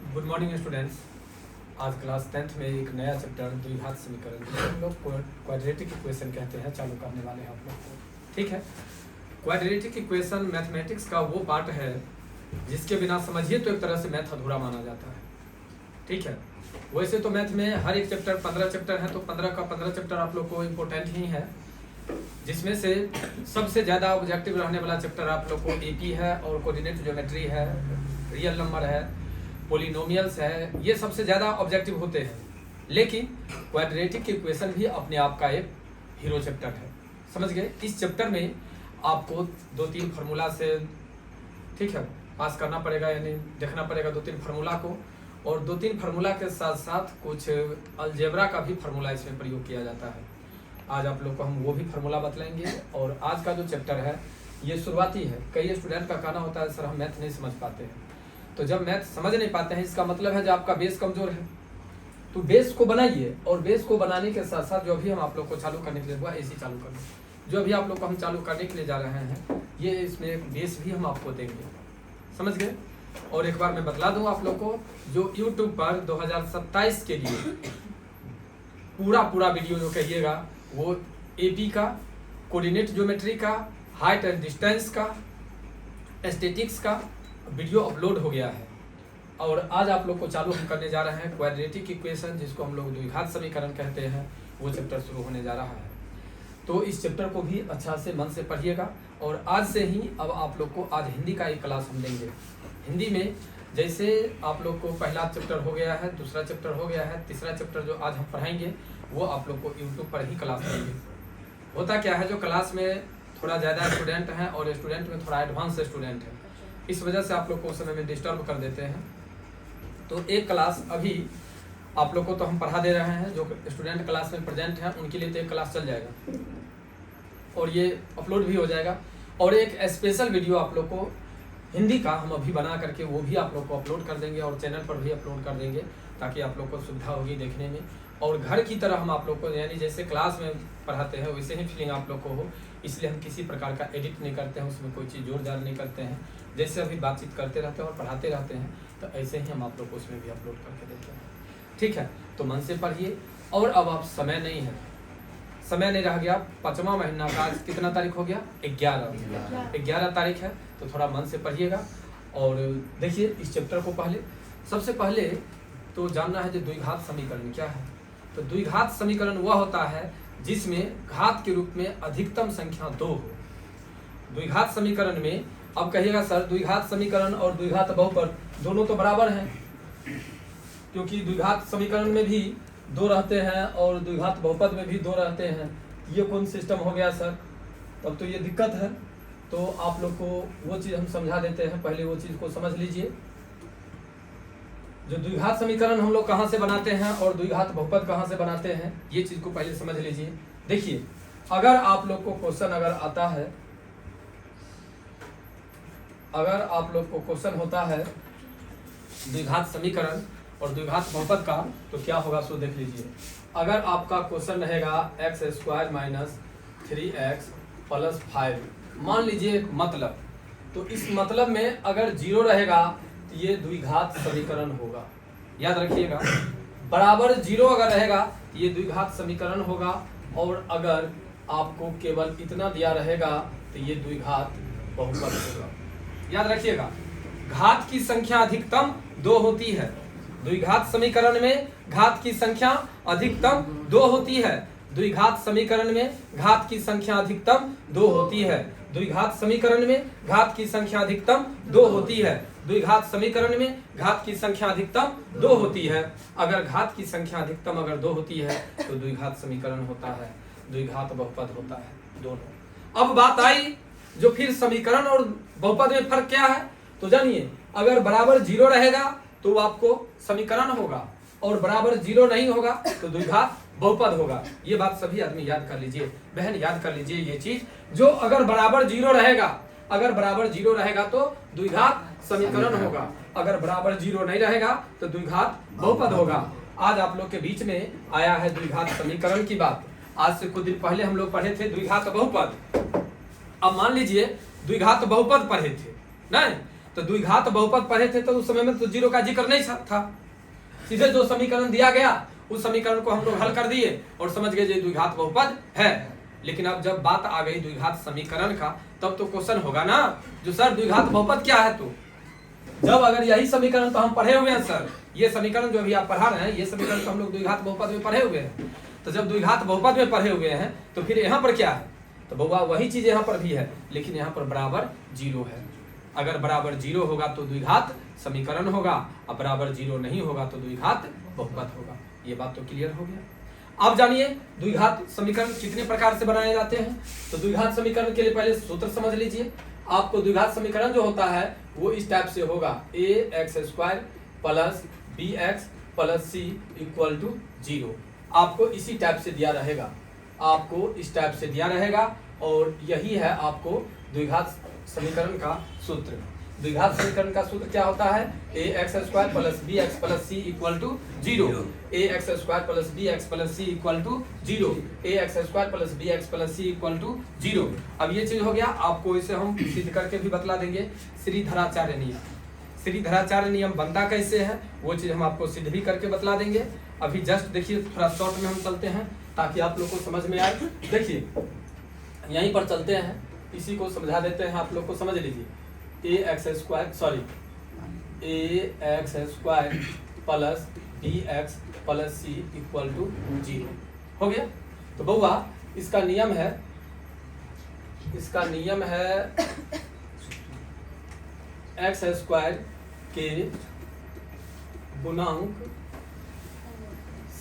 Good morning students. आज class 10th में एक नया चैप्टर द्विघात समीकरण जिसे हम लोग क्वाड्रेटिक इक्वेशन कहते हैं चालू करने वाले हैं आप लोग को। ठीक है, क्वाड्रेटिक इक्वेशन मैथमेटिक्स का वो पार्ट है जिसके बिना समझिए तो एक तरह से मैथ अधूरा माना जाता है। ठीक है, वैसे तो मैथ में हर एक चैप्टर 15 चैप्टर है तो 15 का 15 चैप्टर आप लोग को इम्पोर्टेंट ही है, जिसमें से सबसे ज़्यादा ऑब्जेक्टिव रहने वाला चैप्टर आप लोग को एपी है और कोऑर्डिनेट ज्योमेट्री है, रियल नंबर है, पोलिनोमियल्स है, ये सबसे ज़्यादा ऑब्जेक्टिव होते हैं। लेकिन क्वाड्रेटिक इक्वेशन भी अपने आप का एक हीरो चैप्टर है, समझ गए। इस चैप्टर में आपको 2-3 फार्मूला से ठीक है पास करना पड़ेगा, यानी देखना पड़ेगा 2-3 फार्मूला को, और 2-3 फार्मूला के साथ साथ कुछ अलजेब्रा का भी फार्मूला इसमें प्रयोग किया जाता है। आज आप लोग को हम वो भी फार्मूला बतलाएंगे। और आज का जो चैप्टर है ये शुरुआती है। कई स्टूडेंट का कहना होता है सर हम मैथ नहीं समझ पाते हैं, तो जब मैथ समझ नहीं पाते हैं इसका मतलब है जो आपका बेस कमजोर है। तो बेस को बनाइए, और बेस को बनाने के साथ साथ जो भी हम आप लोग को चालू करने के लिए हुआ ऐसी चालू करना, जो अभी आप लोग को हम चालू करने के लिए जा रहे हैं ये इसमें एक बेस भी हम आपको देंगे, समझ गए। और एक बार मैं बतला दूं आप लोग को, जो यूट्यूब पर 2027 के लिए पूरा वीडियो जो कहिएगा वो एपी का, कोऑर्डिनेट ज्योमेट्री का, हाइट एंड डिस्टेंस का, एस्थेटिक्स का वीडियो अपलोड हो गया है। और आज आप लोग को चालू हम करने जा रहे हैं क्वाड्रेटिक इक्वेशन, जिसको हम लोग द्विघात समीकरण कहते हैं, वो चैप्टर शुरू होने जा रहा है। तो इस चैप्टर को भी अच्छा से मन से पढ़िएगा। और आज से ही अब आप लोग को आज हिंदी का एक क्लास हम देंगे। हिंदी में जैसे आप लोग को पहला चैप्टर हो गया है, दूसरा चैप्टर हो गया है, तीसरा चैप्टर जो आज हम पढ़ाएंगे वो आप लोग को यूट्यूब पर ही क्लास देंगे। होता क्या है, जो क्लास में थोड़ा ज़्यादा स्टूडेंट हैं और स्टूडेंट में थोड़ा एडवांस स्टूडेंट है, इस वजह से आप लोग को उस समय में डिस्टर्ब कर देते हैं। तो एक क्लास अभी आप लोग को तो हम पढ़ा दे रहे हैं, जो स्टूडेंट क्लास में प्रेजेंट हैं उनके लिए तो एक क्लास चल जाएगा और ये अपलोड भी हो जाएगा। और एक स्पेशल वीडियो आप लोग को हिंदी का हम अभी बना करके वो भी आप लोग को अपलोड कर देंगे और चैनल पर भी अपलोड कर देंगे, ताकि आप लोग को सुविधा होगी देखने में। और घर की तरह हम आप लोग को, यानी जैसे क्लास में पढ़ाते हैं वैसे ही फीलिंग आप लोग को हो, इसलिए हम किसी प्रकार का एडिट नहीं करते हैं, उसमें कोई चीज़ जोर जार नहीं करते हैं। जैसे अभी बातचीत करते रहते हैं और पढ़ाते रहते हैं तो ऐसे ही हम आप लोग को उसमें भी अपलोड करके देते हैं। ठीक है, तो मन से पढ़िए। और अब आप समय नहीं रह गया, 5वां महीना का आज कितना तारीख हो गया, 11 तारीख है, तो थोड़ा मन से पढ़िएगा। और देखिए इस चैप्टर को सबसे पहले तो जानना है जो द्विघात समीकरण क्या है। तो द्विघात समीकरण वह होता है जिसमें घात के रूप में अधिकतम संख्या 2 हो। द्विघात समीकरण में अब कहिएगा सर द्विघात समीकरण और द्विघात बहुपद दोनों तो बराबर हैं, क्योंकि द्विघात समीकरण में भी 2 रहते हैं और द्विघात बहुपद में भी 2 रहते हैं। ये कौन सिस्टम हो गया सर, तब तो ये दिक्कत है। तो आप लोग को वो चीज़ हम समझा देते हैं, पहले वो चीज़ को समझ लीजिए। जो द्विघात समीकरण हम लोग कहाँ से बनाते हैं और द्विघात बहुपद कहाँ से बनाते हैं, ये चीज़ को पहले समझ लीजिए। देखिए अगर आप लोग को क्वेश्चन आता है, अगर आप लोग को क्वेश्चन होता है द्विघात समीकरण और द्विघात बहुपद का, तो क्या होगा सो देख लीजिए। अगर आपका क्वेश्चन रहेगा x² - 3x + 5, मान लीजिए एक मतलब, तो इस मतलब में अगर 0 रहेगा तो ये द्विघात समीकरण होगा, याद रखिएगा। बराबर 0 अगर रहेगा तो ये द्विघात समीकरण होगा, और अगर आपको केवल इतना दिया रहेगा तो ये द्विघात बहुपद होगा, याद रखिएगा। घात की संख्या अधिकतम 2 होती है। द्विघात समीकरण में घात की संख्या अधिकतम 2 होती है। द्विघात समीकरण में घात की संख्या अधिकतम 2 होती है। द्विघात समीकरण में घात की संख्या अधिकतम 2 होती है। द्विघात समीकरण में घात की संख्या अधिकतम 2 होती है। अगर घात की संख्या अधिकतम अगर 2 होती है तो द्विघात समीकरण होता है, द्विघात बहुपद होता है, दोनों। अब बात आई जो फिर समीकरण और बहुपद में फर्क क्या है, तो जानिए। अगर बराबर 0 रहेगा तो आपको समीकरण होगा, और बराबर 0 नहीं होगा तो द्विघात बहुपद होगा। ये बात सभी आदमी याद कर लीजिए, बहन याद कर लीजिए ये चीज। जो अगर बराबर 0 रहेगा, अगर बराबर 0 रहेगा तो द्विघात समीकरण होगा, अगर बराबर 0 नहीं रहेगा तो द्विघात बहुपद होगा। आज आप लोग के बीच में आया है द्विघात समीकरण की बात। आज से कुछ दिन पहले हम लोग पढ़े थे द्विघात बहुपद। अब मान लीजिए द्विघात बहुपद पढ़े थे, नहीं तो द्विघात बहुपद पढ़े थे तो उस समय में तो जीरो का जिक्र नहीं था, सीधे जो समीकरण दिया गया उस समीकरण को हम लोग हल कर दिए और समझ गए ये द्विघात बहुपद है। लेकिन अब जब बात आ गई द्विघात समीकरण का, तब तो क्वेश्चन होगा ना जो सर द्विघात बहुपद क्या है। तो जब अगर यही समीकरण तो हम पढ़े हुए हैं सर, ये समीकरण जो अभी आप पढ़ा रहे हैं ये समीकरण तो हम लोग द्विघात बहुपद में पढ़े हुए हैं, तो जब द्विघात बहुपद में पढ़े हुए हैं तो फिर यहाँ पर क्या है, तो बउआ वही चीज यहाँ पर भी है, लेकिन यहाँ पर बराबर जीरो है। अगर बराबर जीरो होगा तो द्विघात समीकरण होगा, अब बराबर जीरो नहीं होगा तो द्विघात बहुपद होगा। ये बात तो क्लियर हो गया। अब जानिए द्विघात समीकरण कितने प्रकार से बनाए जाते हैं। तो द्विघात समीकरण के लिए पहले सूत्र समझ लीजिए। आपको द्विघात समीकरण जो होता है वो इस टाइप से होगा, ax² plus bx plus c equal to 0। आपको इसी टाइप से दिया रहेगा, आपको इस टाइप से दिया रहेगा और यही है आपको द्विघात समीकरण का सूत्र। द्विघात समीकरण का सूत्र क्या होता है, ax² plus bx plus c equal to 0, ax² plus bx plus c equal to 0, ax² plus bx plus c equal to 0। अब ये चीज हो गया, आपको इसे हम सिद्ध करके भी बतला देंगे। श्रीधराचार्य नियम, श्रीधराचार्य नियम बनता कैसे है वो चीज हम आपको सिद्ध भी करके बतला देंगे। अभी जस्ट देखिए थोड़ा शॉर्ट में हम चलते हैं ताकि आप लोग को समझ में आए। देखिए यहीं पर चलते हैं, इसी को समझा देते हैं, आप लोग को समझ लीजिए। ax² plus bx plus c equal to 0 हो गया। तो बउआ इसका नियम है, x² के गुणांक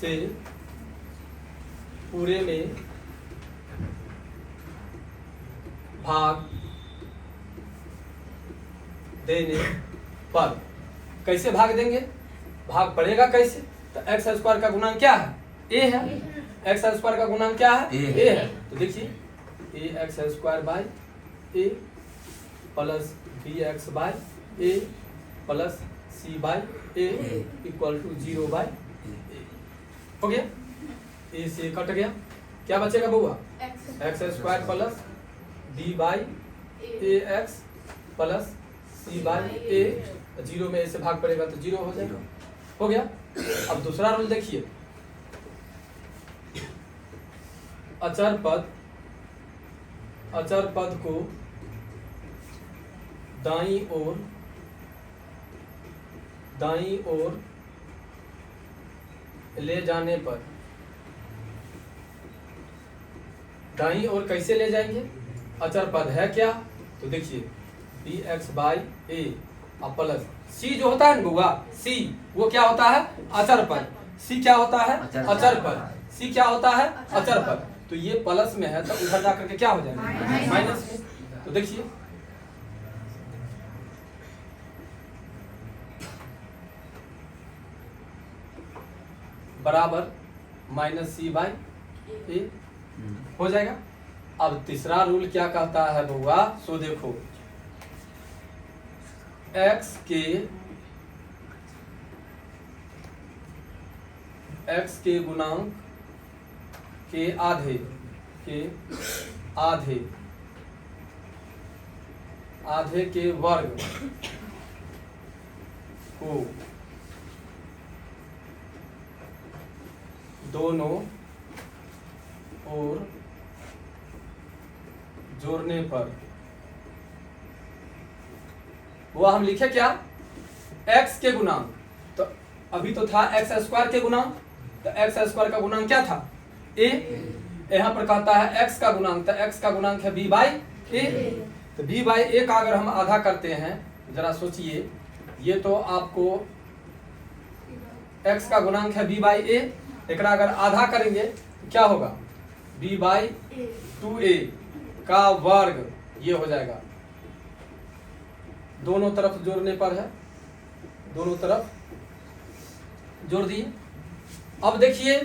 से पूरे में भाग देने पर, कैसे भाग देंगे, भाग पड़ेगा कैसे, तो x² का गुणांक क्या है, a है, x² का गुणांक क्या है, a है। तो देखिए ax² by a plus bx by a plus c by a equal to 0 by a हो गया। a से कट गया, क्या बचेगा बउआ, x² plus b by ax plus c by a, 0 में a से भाग पड़ेगा तो 0 हो जाएगा, हो गया। अब दूसरा रूल देखिए, अचर पद को दाईं ओर ले जाने पर, दाईं ओर कैसे ले जाएंगे, अचर पद है क्या, तो देखिए bx by a plus c जो होता है ना बउआ, c वो क्या होता है, अचर पद। c क्या होता है, अचर पद। c क्या होता है, अचर पद। तो ये प्लस में है तो उधर जाकर के क्या हो जाएगा, माइनस में। तो देखिए बराबर माइनस c बाई a हो जाएगा। अब तीसरा रूल क्या कहता है बउआ, सो देखो x के गुणांक के आधे के वर्ग को दोनों ओर जोड़ने पर, वो हम लिखे क्या, x के गुणांक, तो अभी तो था x² के गुणांक, तो x² का गुणांक क्या था, a। यहाँ पर कहता है x का गुणांक, तो x का गुणांक है b बाई a। तो b बाई a का अगर हम आधा करते हैं, जरा सोचिए, ये तो आपको x का गुणांक है b बाई a, एक अगर आधा करेंगे तो क्या होगा, b बाई 2a का वर्ग, ये हो जाएगा। दोनों तरफ जोड़ने पर है, दोनों तरफ जोड़ दिए। अब देखिए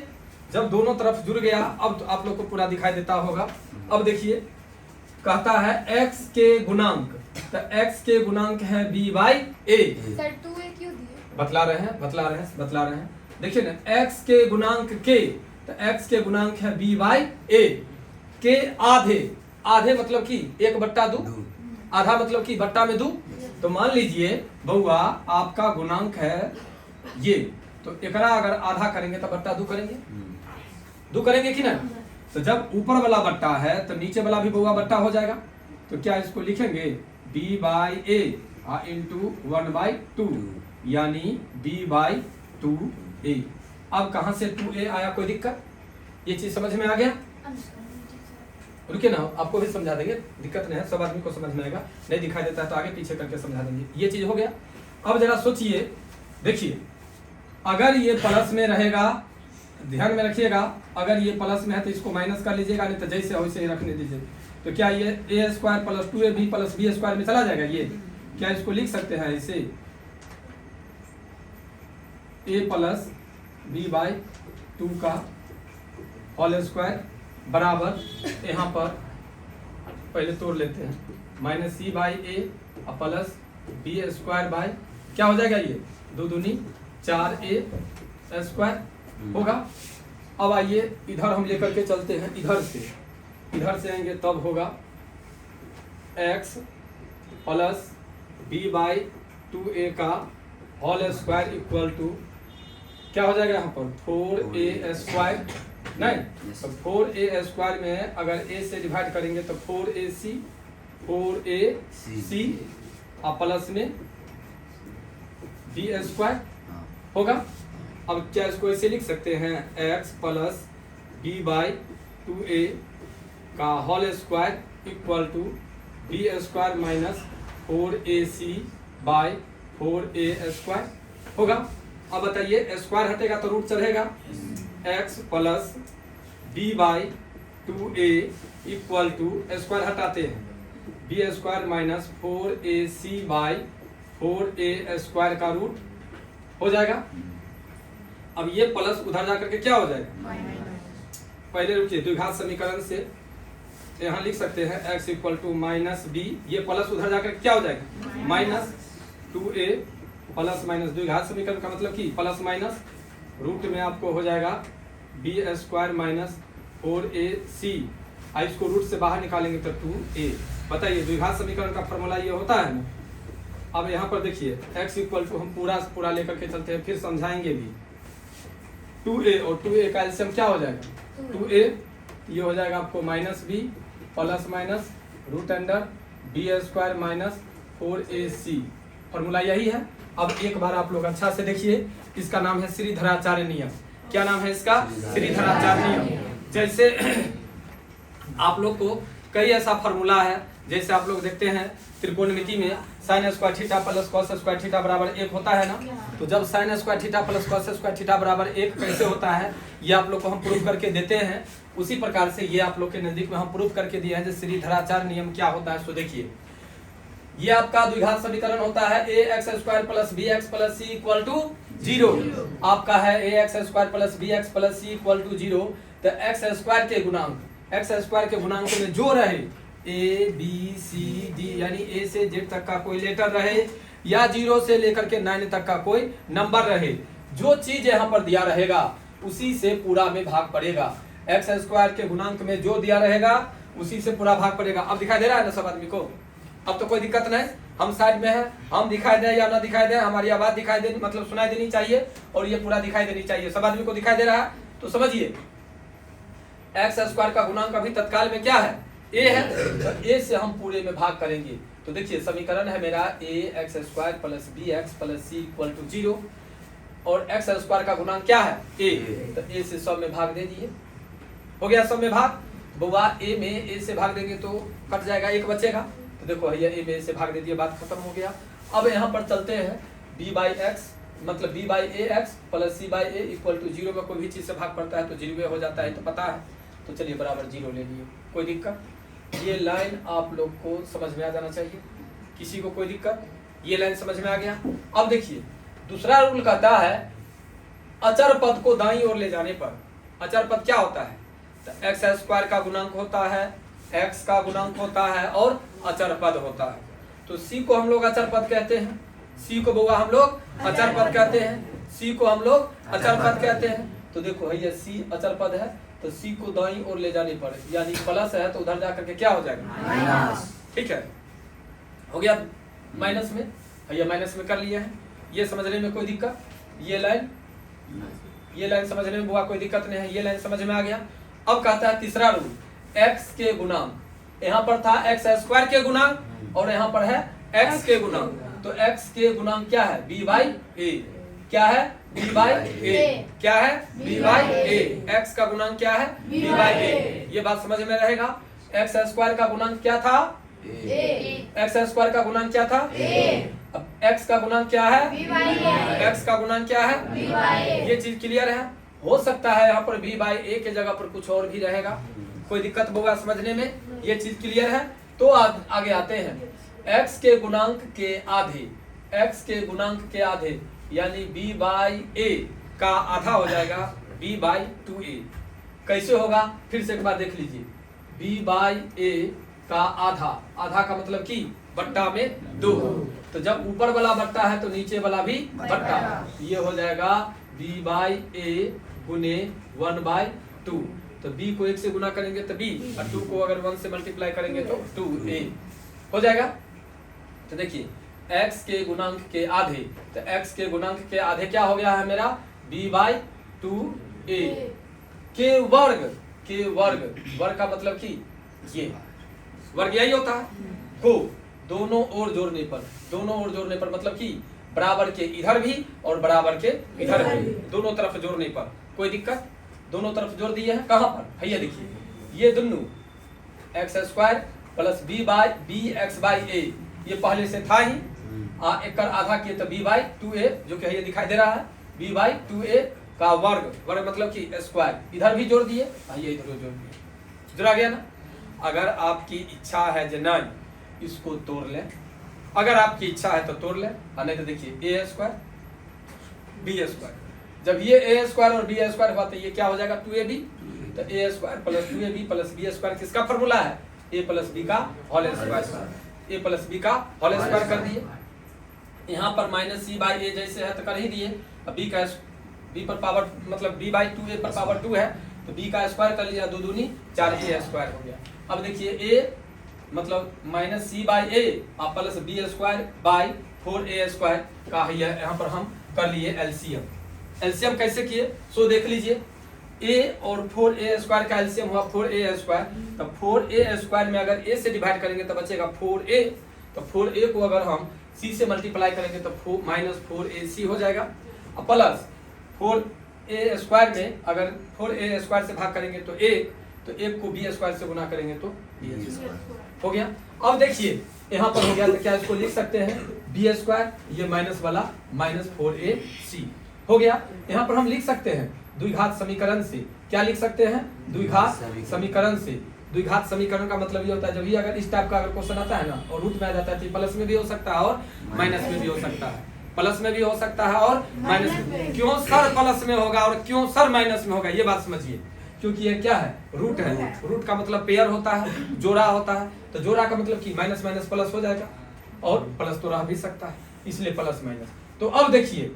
जब दोनों तरफ जुड़ गया, अब तो आप लोग को पूरा दिखाई देता होगा। अब देखिए कहता है x के गुणांक, तो x के गुणांक है b by a। Sir 2a क्यों दिए? बतला रहे हैं। देखिए ना, x के गुणांक के, तो x के गुणांक है b बाई a के आधे, आधे मतलब कि 1/2, आधा मतलब कि बट्टा में 2, तो मान लीजिए बउआ आपका गुणांक है ये, तो एकरा अगर आधा करेंगे तो बट्टा 2 करेंगे, 2 करेंगे कि ना। तो जब ऊपर वाला बट्टा है तो नीचे वाला भी बउआ बट्टा हो जाएगा। तो क्या इसको लिखेंगे b/a इंटू 1/2 यानी b/2a। अब कहां से 2a आया, कोई दिक्कत? ये चीज समझ में आ गया? रुकिए ना, आपको भी समझा देंगे, दिक्कत नहीं है, सब आदमी को समझ में आएगा। नहीं दिखाई देता है तो आगे पीछे करके समझा देंगे। ये चीज हो गया। अब जरा सोचिए, देखिए अगर ये प्लस में रहेगा, ध्यान में रखिएगा, अगर ये प्लस में है तो इसको माइनस कर लीजिएगा, नहीं तो जैसे हो वैसे ही रखने दीजिए। तो क्या ये a² + 2ab + b² में चला जाएगा? ये क्या इसको लिख सकते हैं ऐसे a + b/2 का होल स्क्वायर बराबर, यहाँ पर पहले तोड़ लेते हैं, -c/a प्लस b² क्या हो जाएगा, ये 2 दूनी 4a² होगा। अब आइए इधर हम लेकर के चलते हैं, इधर से आएंगे तब होगा x + b/2a का होल स्क्वायर इक्वल टू क्या हो जाएगा यहाँ पर 4a²। नहीं तो 4a² में अगर a से डिवाइड करेंगे तो 4ac और प्लस में b² होगा। अब क्या इसको ऐसे लिख सकते हैं x + b/2a का whole square equal to b² -4ac/4a² होगा। अब बताइए स्क्वायर हटेगा तो रूट चढ़ेगा, x + b/2a equal to square हटाते हैं b² -4ac/4a² का रूट हो जाएगा। अब ये प्लस उधर जाकर के क्या हो जाएगा, पहले रुकिए, द्विघात समीकरण से यहाँ लिख सकते हैं x = -b, ये प्लस उधर जाकर क्या हो जाएगा -2a प्लस माइनस, द्विघात समीकरण का मतलब कि प्लस माइनस रूट में आपको हो जाएगा b² -4ac। इसको रूट से बाहर निकालेंगे तो 2a। बताइए द्विघात समीकरण का फॉर्मूला ये होता है ना। अब यहाँ पर देखिए x = हम पूरा लेकर के चलते हैं, फिर समझाएंगे भी। 2a और 2a का एलसीएम क्या हो जाएगा 2a, ये हो जाएगा आपको -b plus minus √b² -4ac। Formula यही है। अब एक बार आप लोग अच्छा से देखिए, इसका नाम है श्रीधराचार्य नियम। क्या नाम है इसका? श्रीधराचार्य नियम। जैसे आप लोग को कई ऐसा फॉर्मूला है, जैसे आप लोग देखते हैं त्रिकोणमिति में sin² theta plus cos² theta बराबर 1 होता है ना। तो जब sin² theta plus cos² theta बराबर 1 कैसे होता है, ये आप लोग को हम प्रूव करके देते हैं। उसी प्रकार से ये आप लोग के नजदीक में हम प्रूव करके दिए हैं, जैसे श्रीधराचार्य नियम क्या होता है। सो देखिए, ये आपका द्विघात समीकरण होता है ax² + bx + c = 0। आपका है ax² + bx + c = 0। तो x² के गुणांक में जो रहे a b c d यानी a से z तक का कोई लेटर रहे, या 0 से लेकर के 9 तक का कोई नंबर रहे, जो चीज यहाँ पर दिया रहेगा उसी से पूरा में भाग पड़ेगा। x² के गुणांक में जो दिया रहेगा उसी से पूरा भाग पड़ेगा। अब दिखाई दे रहा है ना सब आदमी को? अब तो कोई दिक्कत नहीं, हम साइड में है, हम दिखाई दे या ना दिखाई दे, हमारी आवाज दिखाई देनी मतलब सुनाई देनी चाहिए, और ये पूरा दिखाई देनी चाहिए। सब आदमी को दिखाई दे रहा है तो समझिए x² का गुणांक अभी तत्काल में क्या है a है, तो a से हम पूरे में भाग करेंगे। तो देखिए समीकरण है मेरा ax² + bx + c = 0 और x² का गुणांक क्या है a, तो a से सब में भाग दे दिए, हो गया सब में भाग। बुआ a में a से भाग देंगे तो कट जाएगा, 1 बचेगा। तो देखो भैया a में a से भाग दे दिए, बात खत्म हो गया। अब यहाँ पर चलते हैं b/x मतलब b/ax + c/a = 0 में कोई भी चीज से भाग पड़ता है तो 0 हो जाता है, तो पता है। तो चलिए बराबर 0 ले लिए, कोई दिक्कत? ये लाइन आप लोग को समझ में आ जाना चाहिए, किसी को कोई दिक्कत? ये लाइन समझ में आ गया। अब देखिए दूसरा रूल कहता है अचर पद को दाईं ओर ले जाने पर, अचर पद क्या होता है? तो x² का गुणांक होता है, x का गुणांक होता है और अचर पद होता है। तो c को हम लोग अचर पद कहते हैं, c को बुआ हम लोग अचर पद कहते हैं, c को हम लोग अचर पद कहते हैं। तो देखो भैया c अचर पद है, तो c को दाईं ओर ले जाने पर यानी प्लस है तो उधर जाकर के क्या हो जाएगा माइनस। ठीक है, हो गया माइनस में, ये माइनस में कर लिया है। ये समझने में कोई दिक्कत? ये लाइन समझने में बुआ कोई दिक्कत नहीं है, ये लाइन समझ में आ गया। अब कहता है तीसरा रूल, x के गुणांक, यहाँ पर था x स्क्वायर के गुणांक और यहाँ पर है x के गुणांक, तो x के गुणांक क्या है? b by a। क्या है? b by a। क्या है? b by a। x का गुणांक क्या है? b by a। ये बात समझ में रहेगा। x स्क्वायर का गुणांक क्या था? x स्क्वायर का गुणांक क्या था? अब x का गुणांक क्या है? x का गुणांक क्या है? ये चीज क्लियर है। हो सकता है यहाँ पर b बाई a के जगह पर कुछ और भी रहेगा, कोई दिक्कत होगा समझने में, ये चीज क्लियर है। तो आगे आते हैं, x के गुणांक के आधे, x के गुणांक के आधे यानी b बाई a का आधा हो जाएगा b बाई 2a। कैसे होगा? फिर से एक बार देख लीजिए, b बाई a का आधा, आधा का मतलब कि बट्टा में 2, तो जब ऊपर वाला बट्टा है तो नीचे वाला भी बट्टा, ये हो जाएगा b बाई a गुने 1 बाई 2। तो b को 1 से गुना करेंगे तो b और 2 को अगर 1 से मल्टीप्लाई करेंगे तो 2a हो जाएगा। तो देखिए x के गुणांक के आधे, तो x के गुणांक के आधे क्या हो गया है मेरा? b बाई 2a के वर्ग, के वर्ग का मतलब कि ये वर्ग यही होता है, को दोनों ओर जोड़ने पर, दोनों ओर जोड़ने पर मतलब कि बराबर के इधर भी और बराबर के इधर भी, दोनों तरफ जोड़ने पर कोई दिक्कत? दोनों तरफ जोड़ दिए हैं, कहां पर? भैया देखिए, ये दोनों x square plus b x by a, ये पहले से था ही, एक कर आधा किए तो b बाई 2a, जो कि ये दिखाई दे रहा है b बाई 2a का वर्ग, वर्ग मतलब कि स्क्वायर, इधर भी जोड़ दिए, ये इधर जोड़ दिए, जुड़ा गया ना। अगर आपकी इच्छा है जे नहीं इसको तोड़ लें, अगर आपकी इच्छा है तो तोड़ लें, और नहीं तो देखिए a स्क्वायर बी स्क्वायर, जब ये a स्क्वायर और b स्क्वायर हुआ तो ये क्या हो जाएगा? 2ab, तो a square plus 2ab plus b square किसका फॉर्मूला है? a प्लस b का whole square, a plus b का होल स्क्वायर कर दिए। यहाँ पर माइनस c बाई a जैसे है तो कर ही दिए, अब b पर पावर मतलब b बाई 2a पर पावर 2 है तो b का स्क्वायर कर लिया, 2 दूनी 4a स्क्वायर हो गया। अब देखिए a मतलब माइनस c बाई a और plus b square by 4a square का है, यहाँ पर हम कर लिए एलसीएम। एलसीएम कैसे किए सो देख लीजिए, a और 4a स्क्वायर का एलसीएम हुआ 4a स्क्वायर, तो 4a स्क्वायर में अगर a से डिवाइड करेंगे तो बचेगा 4a, तो 4a को अगर हम c से मल्टीप्लाई करेंगे तो माइनस 4ac हो जाएगा, और प्लस 4a स्क्वायर में अगर 4a स्क्वायर से भाग करेंगे तो 1, तो 1 को b स्क्वायर से गुना करेंगे तो b स्क्वायर हो गया। अब देखिए यहाँ पर हो गया, तो क्या इसको लिख सकते हैं b स्क्वायर, ये माइनस वाला माइनस 4ac हो गया। यहाँ पर हम लिख सकते हैं द्विघात समीकरण से, क्या लिख सकते हैं? द्विघात समीकरण से। द्विघात समीकरण का मतलब ये होता है जब भी अगर इस टाइप का अगर क्वेश्चन आता है ना और रूट में आ जाता है तो प्लस में भी हो सकता है और माइनस में भी हो सकता है, प्लस में भी हो सकता है और माइनस में। क्यों सर प्लस में होगा और क्यों सर माइनस में होगा, ये बात समझिए, क्योंकि ये क्या है? रूट है, रूट का मतलब पेयर होता है, जोड़ा होता है, तो जोड़ा का मतलब कि माइनस माइनस प्लस हो जाएगा और प्लस तो रह भी सकता है, इसलिए प्लस माइनस। तो अब देखिए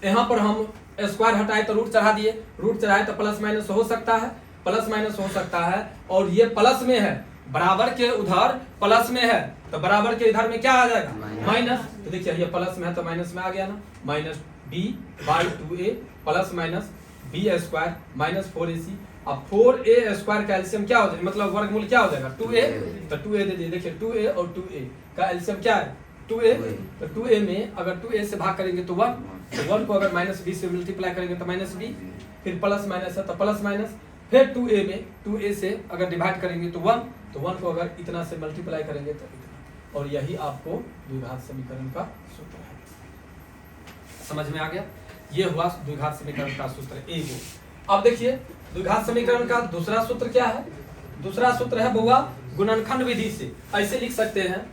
यहाँ पर हम स्क्वायर हटाए तो रूट चढ़ा दिए, रूट चढ़ाए तो प्लस माइनस हो सकता है, प्लस माइनस हो सकता है, और ये प्लस में है, बराबर के उधर प्लस में है, तो बराबर के इधर में क्या आ जाएगा? माइनस। तो देखिए ये प्लस में है तो माइनस में आ गया ना, minus b by 2a plus minus b square minus 4ac। अब 4a स्क्वायर का एलसीएम क्या हो जाएगा, मतलब वर्गमूल क्या हो जाएगा? 2a, तो 2a दे दिए, देखिए 2a और 2a का एलसीएम क्या है? 2a, तो 2a में अगर 2a से भाग करेंगे तो 1, तो 1 को अगर माइनस b से मल्टीप्लाई करेंगे तो माइनस b, फिर प्लस माइनस है तो प्लस माइनस, फिर 2a में 2a से अगर डिवाइड करेंगे तो 1, तो 1 को अगर इतना से मल्टीप्लाई करेंगे तो इतना, और यही आपको द्विघात समीकरण का सूत्र है। समझ में आ गया? ये हुआ द्विघात समीकरण का सूत्र एक। अब देखिए द्विघात समीकरण का दूसरा सूत्र क्या है? दूसरा सूत्र है बुआ गुणनखंड विधि से। ऐसे लिख सकते हैं,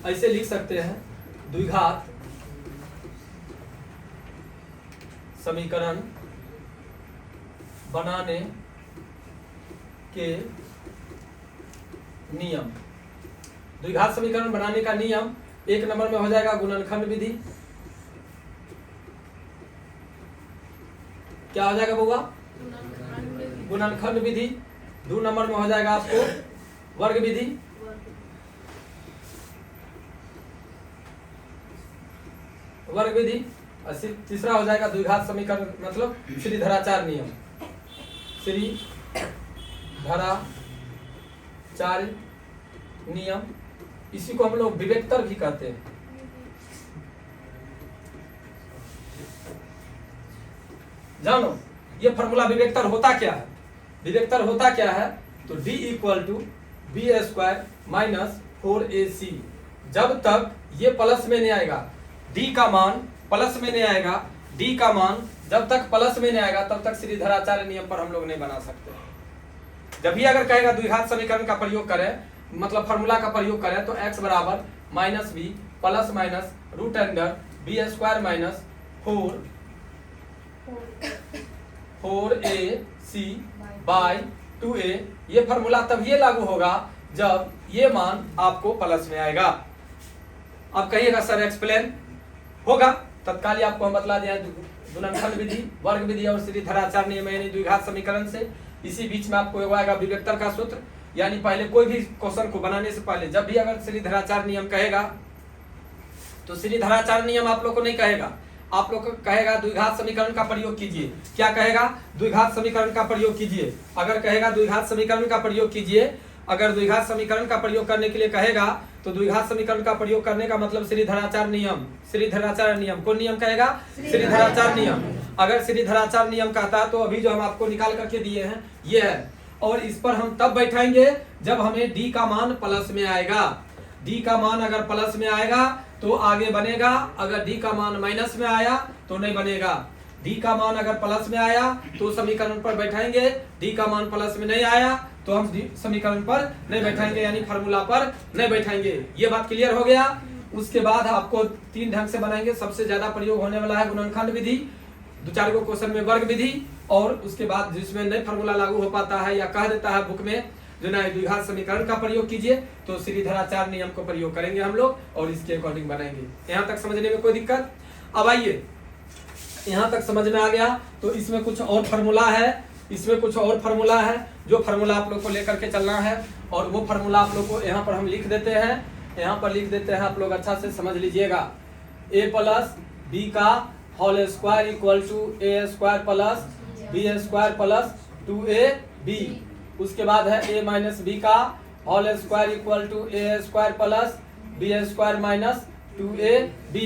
ऐसे लिख सकते हैं, द्विघात समीकरण बनाने के नियम। द्विघात समीकरण बनाने का नियम 1 नंबर में हो जाएगा गुणनखंड विधि। क्या हो जाएगा बुआ? गुणनखंड विधि। 2 नंबर में हो जाएगा आपको वर्ग विधि। वर्ग विधि, और तीसरा हो जाएगा द्विघात समीकरण मतलब श्रीधराचार्य नियम। श्रीधराचार्य नियम, इसी को हम लोग विवेक्तर भी कहते हैं। जानो ये फॉर्मूला विवेक्तर होता क्या है? विवेक्तर होता क्या है? तो d equal to B square minus 4ac। जब तक ये प्लस में नहीं आएगा, d का मान प्लस में नहीं आएगा, d का मान जब तक प्लस में नहीं आएगा तब तक श्रीधराचार्य नियम पर हम लोग नहीं बना सकते। जब भी अगर कहेगा द्विघात समीकरण का प्रयोग करें, मतलब फॉर्मूला का प्रयोग करें, तो x बराबर minus B plus minus root under B square minus 4ac by 2a। ये फॉर्मूला तब ये लागू होगा जब ये मान आपको प्लस में आएगा। अब कहिएगा सर एक्सप्लेन होगा, तत्काल ही आपको हम बतला दिया गुणनखंड विधि, वर्ग विधि और श्रीधराचार्य नियम यानी द्विघात समीकरण से। इसी बीच में आपको आएगा विवेक्तर का सूत्र, यानी पहले कोई भी क्वेश्चन को बनाने से पहले जब भी अगर श्रीधराचार्य नियम कहेगा तो श्रीधराचार्य नियम आप लोग को नहीं कहेगा, आप लोग को कहेगा द्विघात समीकरण का प्रयोग कीजिए। क्या कहेगा? द्विघात समीकरण का प्रयोग कीजिए। अगर कहेगा द्विघात समीकरण का प्रयोग कीजिए, अगर द्विघात समीकरण का प्रयोग करने के लिए कहेगा तो द्विघात समीकरण का प्रयोग करने का मतलब श्रीधराचार्य नियम। श्रीधराचार्य नियम कौन नियम कहेगा? श्रीधराचार्य नियम। अगर श्रीधराचार्य नियम कहता तो अभी जो हम आपको निकाल करके दिए हैं ये है, और इस पर हम तब बैठाएंगे जब हमें डी का मान प्लस में आएगा। डी का मान अगर प्लस में आएगा तो आगे बनेगा, अगर डी का मान माइनस में आया तो नहीं बनेगा। डी का मान अगर प्लस में आया तो समीकरण पर बैठाएंगे, डी का मान प्लस में नहीं आया तो हम समीकरण पर नहीं बैठाएंगे, यानी फार्मूला पर नहीं बैठाएंगे। ये बात क्लियर हो गया। उसके बाद आपको तीन ढंग से बनाएंगे। सबसे ज्यादा प्रयोग होने वाला है गुणनखंड विधि, दो चार को क्वेश्चन में वर्ग विधि, और उसके बाद जिसमें नहीं फार्मूला लागू हो पाता है या कह देता है बुक में जो ना द्विघात समीकरण का प्रयोग कीजिए, तो श्रीधराचार्य नियम को प्रयोग करेंगे हम लोग और इसके अकॉर्डिंग बनाएंगे। यहाँ तक समझने में कोई दिक्कत? अब आइए, यहाँ तक समझ में आ गया तो इसमें कुछ और फार्मूला है, इसमें कुछ और फार्मूला है जो फार्मूला आप लोग को लेकर के चलना है, और वो फार्मूला आप लोग को यहाँ पर हम लिख देते हैं, यहाँ पर लिख देते हैं, आप लोग अच्छा से समझ लीजिएगा। a प्लस बी का whole square equal to A square plus B square plus 2ab। उसके बाद है a माइनस बी का whole square equal to A square plus B square minus 2ab।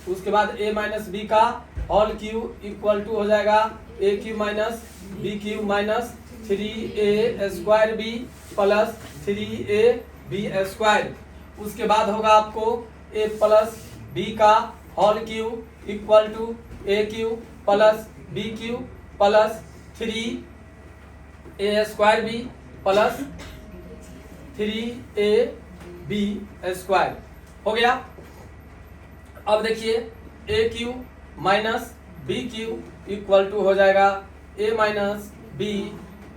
उसके बाद a माइनस बी का whole cube equal to हो जाएगा a cube minus B cube minus 3a square B plus 3ab square. उसके बाद होगा आपको a प्लस बी का whole cube equal to a cube plus b cube plus 3a square B plus 3ab square हो गया। अब देखिए a cube minus B cube equal to हो जाएगा a minus b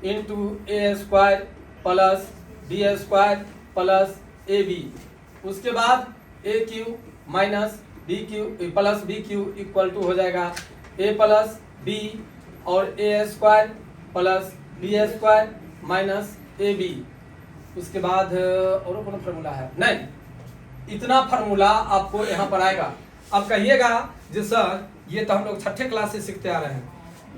into a square plus B square plus a b. उसके बाद a cube minus B cube plus b cube equal to हो जाएगा ए प्लस बी और a square plus B square minus a b. उसके बाद और कौन formula है? नहीं, इतना फार्मूला आपको यहाँ पर आएगा। अब कहिएगा जी सर ये तो हम लोग छठे क्लास से सीखते आ रहे हैं,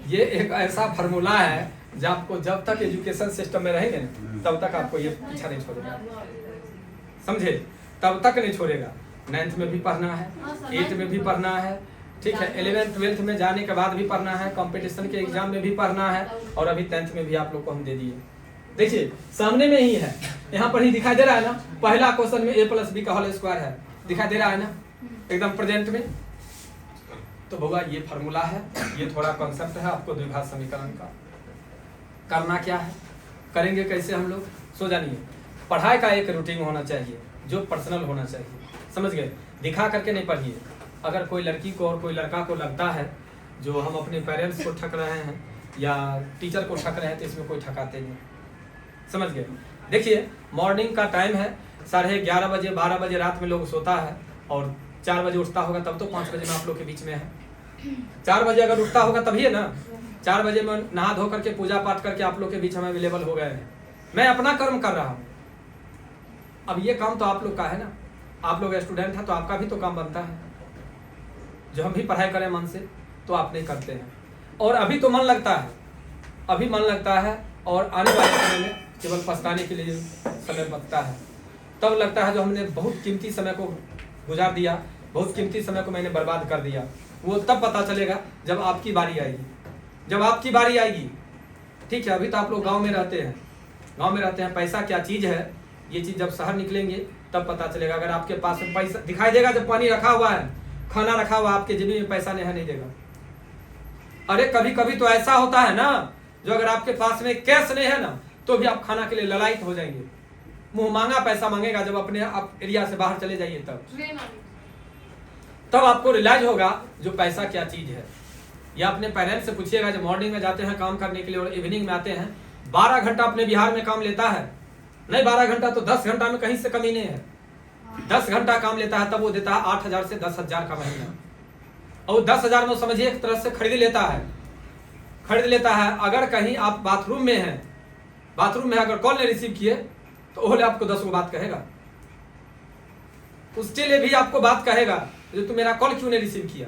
ये एक ऐसा फार्मूला है जो आपको जब तक एजुकेशन सिस्टम में रहेंगे तब तक आपको ये पीछा नहीं छोड़ेगा, समझे? तब तक नहीं छोड़ेगा। 9th में भी पढ़ना है, 8th में भी पढ़ना है, ठीक है, 11th 12th में जाने के बाद भी पढ़ना है, कंपटीशन के एग्जाम में भी पढ़ना है, और अभी 10th में भी आप लोग को हम दे दिए। देखिए सामने में ही है, यहाँ पर ही दिखाई दे रहा है ना, पहला क्वेश्चन में a प्लस बी का होल स्क्वायर है, दिखाई दे रहा है ना एकदम प्रेजेंट में। तो भैया ये फार्मूला है, ये थोड़ा कॉन्सेप्ट है आपको द्विघात समीकरण का। करना क्या है, करेंगे कैसे हम लोग, सो जानिए। पढ़ाई का एक रूटीन होना चाहिए जो पर्सनल होना चाहिए, समझ गए? दिखा करके नहीं पढ़िए। अगर कोई लड़की को और कोई लड़का को लगता है जो हम अपने पेरेंट्स को ठग रहे हैं या टीचर को ठग रहे हैं तो इसमें कोई ठकाते नहीं, समझ गए? देखिए मॉर्निंग का टाइम है, 11:30 बजे 12 बजे रात में लोग सोता है और 4 बजे उठता होगा, तब तो 5 बजे में आप लोग के बीच में है। 4 बजे अगर उठता होगा तभी है ना, 4 बजे में नहा धो करके पूजा पाठ करके आप लोग के बीच में अवेलेबल हो गए हैं। मैं अपना कर्म कर रहा हूँ, अब ये काम तो आप लोग का है ना, आप लोग स्टूडेंट हैं तो आपका भी तो काम बनता है। जो हम भी पढ़ाई करें मन से तो आप नहीं करते हैं। और अभी तो मन लगता है, अभी मन लगता है, और आने वाले समय में केवल पछताने के लिए समय बचता है। तब लगता है जो हमने बहुत कीमती समय को गुजार दिया, बहुत कीमती समय को मैंने बर्बाद कर दिया। वो तब पता चलेगा जब आपकी बारी आएगी, जब आपकी बारी आएगी। ठीक है, अभी तो आप लोग गांव में रहते हैं, पैसा क्या चीज़ है, ये चीज़ जब शहर निकलेंगे तब पता चलेगा। अगर आपके पास पैसा दिखाई देगा जब पानी रखा हुआ है, खाना रखा हुआ, आपके जेबी में पैसा नहीं देगा। अरे कभी कभी तो ऐसा होता है ना, जो अगर आपके पास में कैश नहीं है ना, तो भी आप खाना के लिए ललायत हो जाएंगे। मुंह मांगा पैसा मांगेगा, जब अपने आप एरिया से बाहर चले जाइए तब आपको रियलाइज होगा जो पैसा क्या चीज है। या अपने पेरेंट्स से पूछिएगा, जब मॉर्निंग में जाते हैं काम करने के लिए और इवनिंग में आते हैं, 12 घंटा अपने बिहार में काम लेता है, नहीं 12 घंटा तो 10 घंटा में कहीं से कमी नहीं है। 10 घंटा काम लेता है, तब वो देता है 8,000 से 10,000 का महीना। और 10,000 में समझिए एक तरह से खरीद लेता है। अगर कहीं आप बाथरूम में हैं, बाथरूम में अगर कॉल नहीं रिसीव किए तो ओले आपको 10 बात कहेगा, उसके लिए भी आपको बात कहेगा जो तुम मेरा कॉल क्यों नहीं रिसीव किया।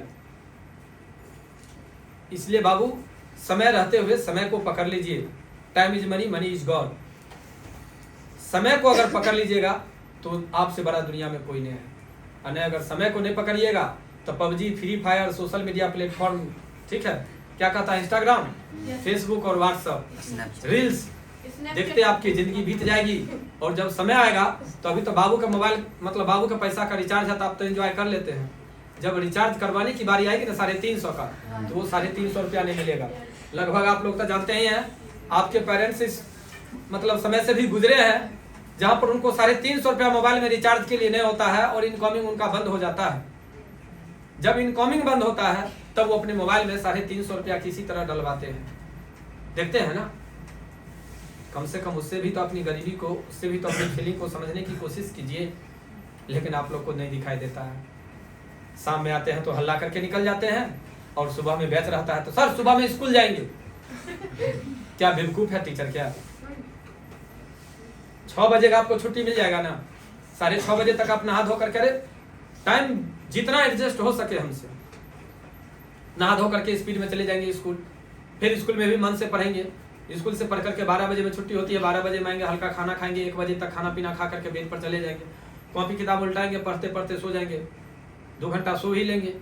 इसलिए बाबू, समय रहते हुए समय को पकड़ लीजिए। Time is money, money is God. समय को अगर पकड़ लीजिएगा तो आपसे बड़ा दुनिया में कोई नहीं है। और अगर समय को नहीं पकड़िएगा तो PUBG, free fire, social media platform, ठीक है, क्या कहता है, इंस्टाग्राम, फेसबुक और व्हाट्सएप, रील्स देखते आपकी जिंदगी बीत जाएगी। और जब समय आएगा तो अभी तो बाबू का मोबाइल, मतलब बाबू का पैसा का रिचार्ज है तो आप तो एंजॉय कर लेते हैं। जब रिचार्ज करवाने की बारी आएगी ना 350 का, तो वो 350 रुपया नहीं मिलेगा। लगभग आप लोग तो जानते ही हैं, आपके पेरेंट्स इस मतलब समय से भी गुजरे हैं जहां पर उनको 350 रुपया मोबाइल में रिचार्ज के लिए नहीं होता है और इनकमिंग उनका बंद हो जाता है। जब इनकमिंग बंद होता है तब वो अपने मोबाइल में 350 रुपया किसी तरह डलवाते हैं। देखते हैं ना, कम से कम उससे भी तो अपनी गरीबी को, उससे भी तो अपनी फीलिंग को समझने की कोशिश कीजिए। लेकिन आप लोग को नहीं दिखाई देता है। शाम में आते हैं तो हल्ला करके निकल जाते हैं, और सुबह में बैच रहता है तो सर सुबह में स्कूल जाएंगे। क्या बेवकूफ है टीचर क्या? 6 बजे का आपको छुट्टी मिल जाएगा ना, 6:30 बजे तक आप नहा धो करके, टाइम जितना एडजस्ट हो सके हमसे, नहा धो करके स्पीड में चले जाएंगे स्कूल। फिर स्कूल में भी मन से पढ़ेंगे। स्कूल से पढ़ करके 12 बजे में छुट्टी होती है, 12 बजे में आएंगे, हल्का खाना खाएंगे, 1 बजे तक खाना पीना खा करके बेड पर चले जाएंगे, कॉपी किताब उल्टाएंगे, पढ़ते पढ़ते सो जाएंगे, 2 घंटा सो ही लेंगे।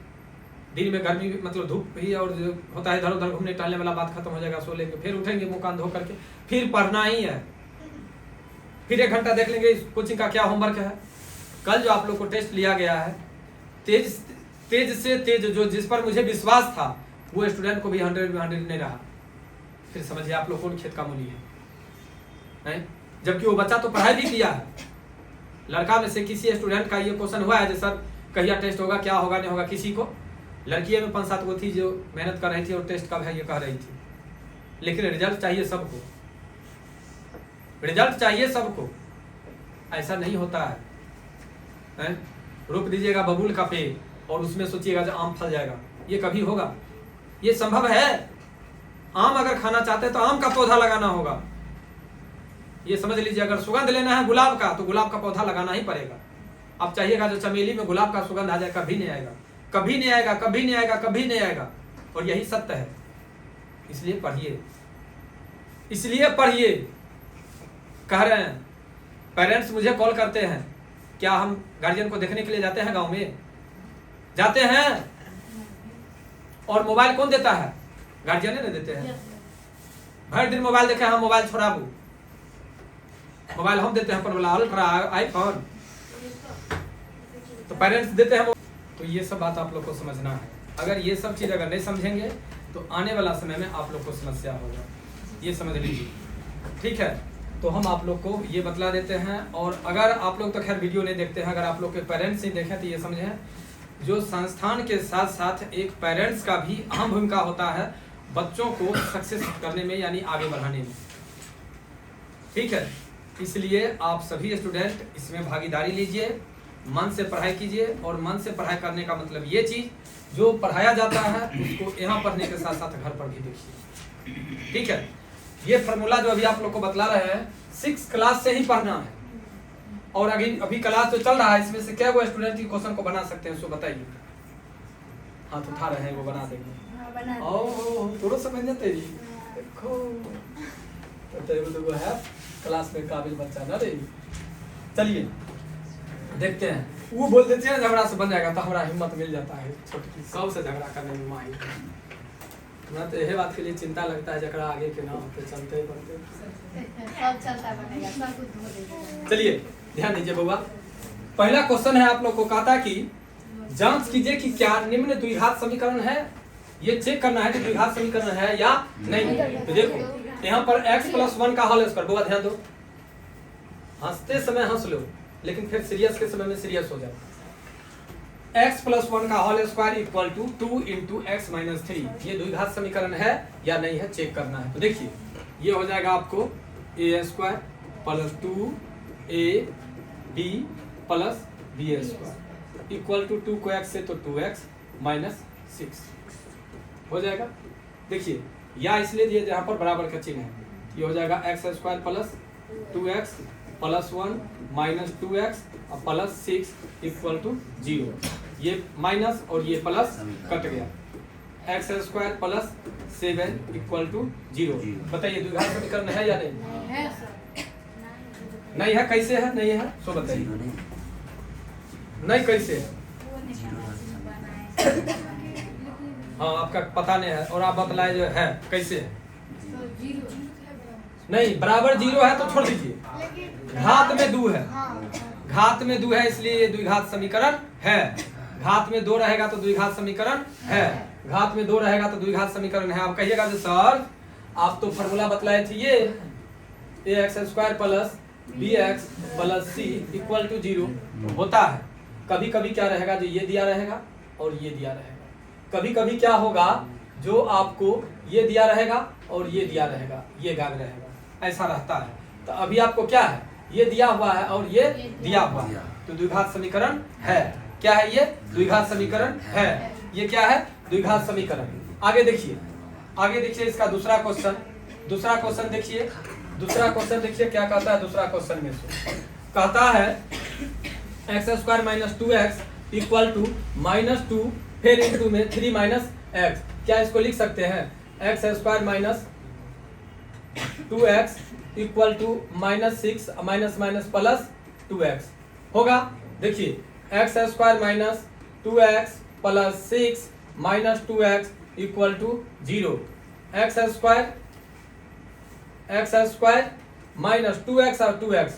दिन में गर्मी मतलब धूप ही और जो होता है इधर उधर घूमने टहलने वाला बात खत्म हो जाएगा, सो लेंगे, फिर उठेंगे मुँह कान धो करके, फिर पढ़ना ही है। फिर 1 घंटा देख लेंगे कोचिंग का क्या होमवर्क है। कल जो आप लोग को टेस्ट लिया गया है, तेज से तेज, जो जिस पर मुझे विश्वास था वो स्टूडेंट को भी 100 में 100 नहीं रहा। फिर समझिए आप लोग कौन खेत का मूली है? जबकि वो बच्चा तो पढ़ाई भी किया है। लड़का में से किसी स्टूडेंट का ये क्वेश्चन हुआ है जो सर कहिया टेस्ट होगा, क्या होगा नहीं होगा? किसी को? लड़कियों में 5-7 गो थी जो मेहनत कर रही थी और टेस्ट कब है ये कह रही थी। लेकिन रिजल्ट चाहिए सबको, रिजल्ट चाहिए सबको। ऐसा नहीं होता है। रोप दीजिएगा बबूल का पेड़ और उसमें सोचिएगा जो आम फल जाएगा, ये कभी होगा? ये संभव है? आम अगर खाना चाहते हैं तो आम का पौधा लगाना होगा। ये समझ लीजिए, अगर सुगंध लेना है गुलाब का तो गुलाब का पौधा लगाना ही पड़ेगा। आप चाहिएगा जो चमेली में गुलाब का सुगंध आ जाए, कभी नहीं आएगा, कभी नहीं आएगा, कभी नहीं आएगा, कभी नहीं आएगा। और यही सत्य है। इसलिए पढ़िए, इसलिए पढ़िए। कह रहे हैं पेरेंट्स मुझे कॉल करते हैं, क्या हम गार्जियन को देखने के लिए जाते हैं? गांव में जाते हैं। और मोबाइल कौन देता है? गार्जियन ने देते हैं। भर दिन मोबाइल देखे, हम मोबाइल छोड़ाबू, मोबाइल हम देते हैं पर बोला अल्ट्रा आईफोन, तो पेरेंट्स देते हैं। तो ये सब बात आप लोग को समझना है। अगर ये सब चीज अगर नहीं समझेंगे तो आने वाला समय में आप लोग को समस्या होगा, ये समझ लीजिए। ठीक है, तो हम आप लोग को ये बतला देते हैं। और अगर आप लोग तो खैर वीडियो नहीं देखते हैं, अगर आप लोग के पेरेंट्स ही देखें तो ये समझें, जो संस्थान के साथ साथ एक पेरेंट्स का भी अहम भूमिका होता है बच्चों को सक्सेस करने में, यानी आगे बढ़ाने में। ठीक है, इसलिए आप सभी स्टूडेंट इसमें भागीदारी लीजिए, मन से पढ़ाई कीजिए। और मन से पढ़ाई करने का मतलब ये चीज जो पढ़ाया जाता है उसको यहाँ पढ़ने के साथ साथ घर पर भी देखिए। ठीक है, ये फार्मूला जो अभी आप लोग को बतला रहे हैं 6 क्लास से ही पढ़ना है। और अभी क्लास जो चल रहा है इसमें से क्या वो स्टूडेंट की क्वेश्चन को बना सकते हैं, उसको बताइए। हाथ उठा रहे हैं वो बना देंगे। हाँ, बना दे। ओ थोड़ा समझ ना तेरी देखो तो तेरे को है क्लास में काबिल बच्चा ना रे। चलिए देखते हैं, वो बोल देते हैं झगड़ा से बन जाएगा तो हमारा हिम्मत मिल जाता है छोटी सब से झगड़ा करने में माहिर। ना तो यही बात के लिए चिंता लगता है जकड़ा आगे के ना होते चलते बढ़ते सब चलता बनेगा, सब कुछ धो देगा। चलिए ध्यान दीजिए बउआ, पहला क्वेश्चन है आप लोग को कहता कि जांच कीजिए कि क्या निम्न द्विघात समीकरण है। ये चेक करना है कि द्विघात समीकरण है या नहीं। तो देखो यहाँ पर x + 1 का होल स्क्वायर, बउआ ध्यान दो, हंसते समय हंस लो लेकिन फिर सीरियस के समय में सीरियस हो जाओ। x + 1 का whole square equal to 2 × x - 3, ये द्विघात समीकरण है या नहीं है चेक करना है। तो देखिए ये हो जाएगा आपको a² + 2ab + b² equal to 2 को x से तो 2x - 6 हो जाएगा। देखिए या इसलिए दिए जहाँ पर बराबर का चिन्ह है, ये हो जाएगा x² + 2x + 1 - 2x + 6 equal to 0। ये माइनस और ये प्लस कट गया, x² + 7 इक्वल टू 0। बताइए द्विघात समीकरण है या नहीं? नहीं है सर। नहीं है, कैसे है नहीं है सो बताइए। नहीं कैसे है? हाँ आपका पता नहीं है और आप बतलाए जो है कैसे है। तो जीरो नहीं बराबर 0 है तो छोड़ दीजिए, लेकिन घात में 2 है, हाँ, घात में 2 है इसलिए ये द्विघात समीकरण है। घात में 2 रहेगा तो द्विघात समीकरण है, घात में 2 रहेगा तो द्विघात समीकरण है। आप कहिएगा जो सर आप तो फॉर्मूला बतलाए थे ये ax² + bx + c equal to 0 होता है। कभी कभी क्या रहेगा जो ये दिया रहेगा और ये दिया रहेगा, कभी कभी क्या होगा जो आपको ये दिया रहेगा और ये दिया रहेगा, ये गाग रहेगा, ऐसा रहता है। तो अभी आपको क्या है, ये दिया हुआ है और ये दिया हुआ है, तो द्विघात समीकरण है। क्या है ये? द्विघात समीकरण है। ये क्या है? द्विघात समीकरण। आगे देखिए, आगे देखिए इसका दूसरा क्वेश्चन। दूसरा क्वेश्चन देखिए, दूसरा क्वेश्चन देखिए क्या कहता है। दूसरा क्वेश्चन में से कहता है x² - 2x इक्वल टू -2 फिर इंटू में 3 - x। क्या इसको लिख सकते हैं? x² - 2x equal to -6 plus 2x होगा। देखिए x² - 2x + 6 - 2x equal to 0। x² - 2x और 2x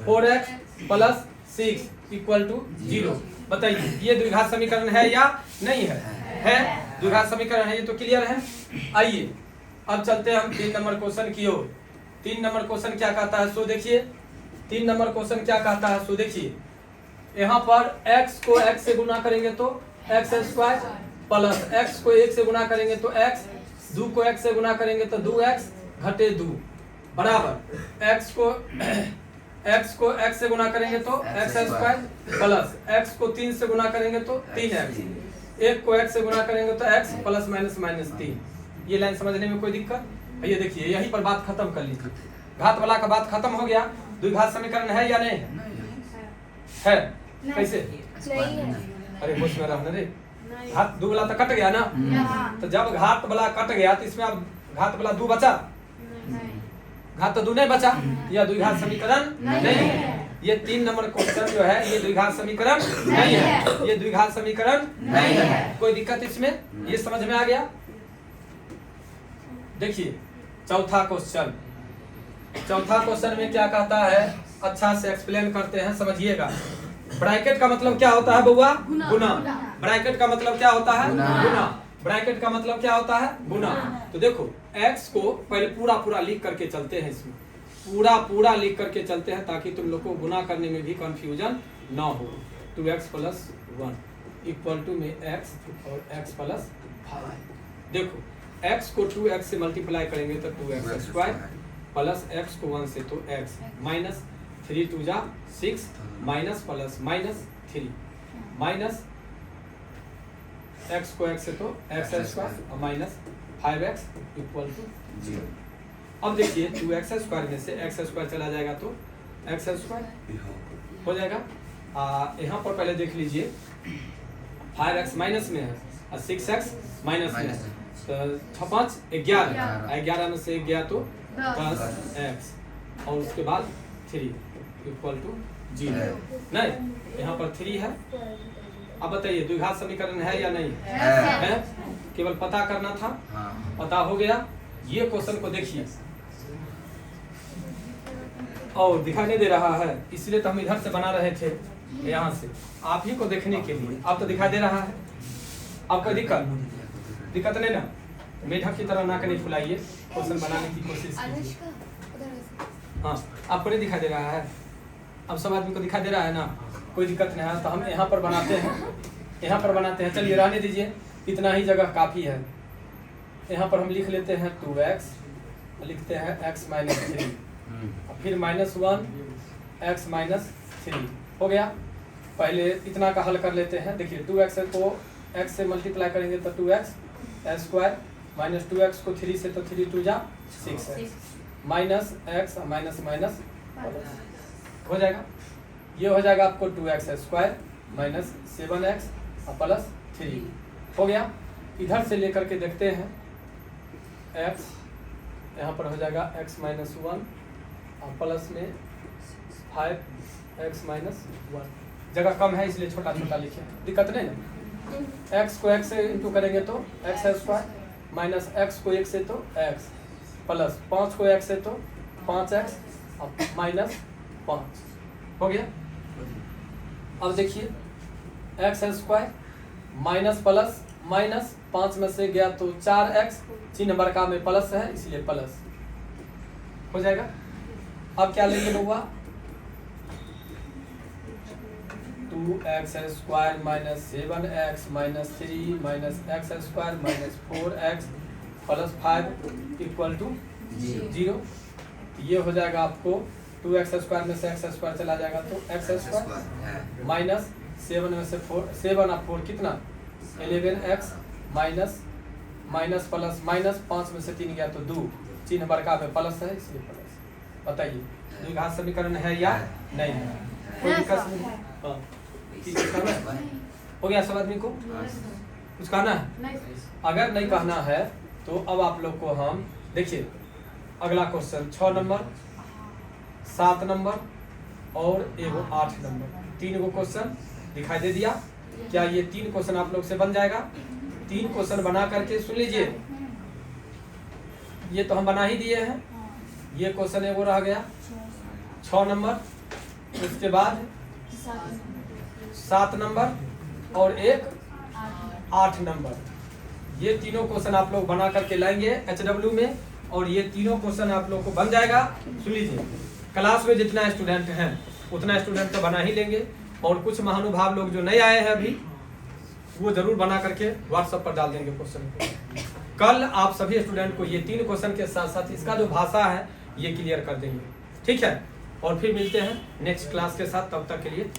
4x + 6 इक्वल टू 0। बताइए ये द्विघात समीकरण है या नहीं है? है, द्विघात समीकरण है, ये तो क्लियर है। आइए अब चलते हैं हम 3 नंबर क्वेश्चन की ओर। 3 नंबर क्वेश्चन क्या कहता है सो देखिए। 3 नंबर क्वेश्चन क्या कहता है सो देखिए। यहाँ पर x को x से गुना करेंगे तो x² प्लस x को 1 से गुना करेंगे तो x, 2 को x से गुना करेंगे तो 2x घटे 2 बराबर x को x से गुना करेंगे तो x² प्लस x को 3 से गुना करेंगे तो 3x, 1 को x से गुना करेंगे तो x + -3। ये लाइन समझने में कोई दिक्कत? ये देखिए यहीं पर बात खत्म कर लीजिए, घात वाला का बात खत्म हो गया। द्विघात समीकरण है या नहीं है? कैसे? नहीं है। अरे होश में रहने रे, घात 2 वाला तो कट गया ना, तो जब घात वाला कट गया तो इसमें अब घात वाला 2 बचा, घात तो 2 नहीं बचा, यह द्विघात समीकरण नहीं है। ये 3 नंबर क्वेश्चन जो है ये द्विघात समीकरण नहीं है, ये द्विघात समीकरण नहीं है। कोई दिक्कत इसमें? ये समझ में आ गया? देखिए चौथा क्वेश्चन, चौथा क्वेश्चन में क्या कहता है अच्छा से एक्सप्लेन करते हैं, समझिएगा। ब्रैकेट का मतलब क्या होता है बउआ? गुना। ब्रैकेट का मतलब क्या होता है? गुना। ब्रैकेट का मतलब क्या होता है? गुना। तो देखो x को पहले पूरा लिख करके चलते हैं, इसमें पूरा लिख करके चलते हैं ताकि तुम लोग को गुना करने में भी कंफ्यूजन ना हो। 2x + 1 इक्वल टू में x और x + 5। देखो x को 2x से मल्टीप्लाई करेंगे तो 2x² प्लस x को 1 से तो x minus 3 × 2 = 6 minus plus -3 minus x को x से तो x² और माइनस 5x इक्वल टू 0। अब देखिए 2x² में से x² चला जाएगा तो x² हो जाएगा। यहाँ पर पहले देख लीजिए 5x माइनस में है और 6x माइनस में तो 6 5 11, 11 में से 1 गया तो 10x और उसके बाद 3 इक्वल टू 0। नहीं, यहाँ पर 3 है। अब बताइए द्विघात समीकरण है या नहीं है? केवल पता करना था, पता हो गया। ये क्वेश्चन को देखिए और दिखाई नहीं दे रहा है, इसलिए तो हम इधर से बना रहे थे, यहाँ से आप ही को देखने के लिए। अब तो दिखाई दे रहा है। आपका दिक्कत नहीं ना? मेढक की तरह नाक नहीं फुलाइए, क्वेश्चन बनाने की कोशिश कीजिए। हाँ, आपको नहीं दिखाई दे रहा है? अब सब आदमी को दिखाई दे रहा है ना? कोई दिक्कत नहीं है। तो हम यहाँ पर बनाते हैं, यहाँ पर बनाते हैं। चलिए रहने दीजिए, इतना ही जगह काफ़ी है। यहाँ पर हम लिख लेते हैं 2x, लिखते हैं x माइनस 3, फिर -1 x माइनस 3 हो गया। पहले इतना का हल कर लेते हैं। देखिए 2x को x से मल्टीप्लाई करेंगे तो 2x स्क्वायर माइनस 2x को 3 से तो 3 2 जा 6x minus x minus minus हो जाएगा। ये हो जाएगा आपको 2x square minus 7x plus 3 हो गया। इधर से लेकर के देखते हैं x, यहाँ पर हो जाएगा x माइनस 1 और प्लस में 5x माइनस 1। जगह कम है इसलिए छोटा छोटा लिखे, दिक्कत नहीं ना। x को x से इंटू करेंगे तो x स्क्वायर माइनस x को 1 से तो x प्लस 5 को x से तो 5x और माइनस 5 हो गया। अब देखिए x square minus plus minus 5 में से गया तो 4x, चिन्ह बड़का में प्लस है इसलिए प्लस हो जाएगा। अब क्या लेंगे लोग? 2x square minus 7x minus 3 minus x square minus 4x plus 5 equal to 0। ये हो जाएगा आपको 2x स्क्वायर में से x स्क्वायर चला जाएगा तो x स्क्वायर माइनस 7 में से 4, 7 और 4 कितना 11x minus minus plus minus 5 में से 3 गया तो 2, चिन्ह बड़का में प्लस है इसलिए प्लस। बताइए द्विघात समीकरण है या नहीं है? कोई दिक्कत नहीं? हाँ, कहना है? हो गया सब आदमी को? कुछ कहना है? अगर नहीं कहना है तो अब आप लोग को हम देखिए अगला क्वेश्चन 6 नंबर 7 नंबर और एगो 8 नंबर, 3 गो क्वेश्चन दिखाई दे दिया। क्या ये 3 क्वेश्चन आप लोग से बन जाएगा? 3 क्वेश्चन बना करके सुन लीजिए। ये तो हम बना ही दिए हैं। ये क्वेश्चन एगो रह गया 6 नंबर, उसके बाद 7 नंबर और एक 8 नंबर। ये तीनों क्वेश्चन आप लोग बना करके लाएंगे HW में और ये तीनों क्वेश्चन आप लोग को बन जाएगा। सुन लीजिए, क्लास में जितना स्टूडेंट हैं उतना स्टूडेंट तो बना ही लेंगे और कुछ महानुभाव लोग जो नहीं आए हैं अभी वो जरूर बना करके व्हाट्सएप पर डाल देंगे क्वेश्चन को। कल आप सभी स्टूडेंट को ये 3 क्वेश्चन के साथ साथ इसका जो भाषा है ये क्लियर कर देंगे, ठीक है? और फिर मिलते हैं नेक्स्ट क्लास के साथ, तब तक के लिए।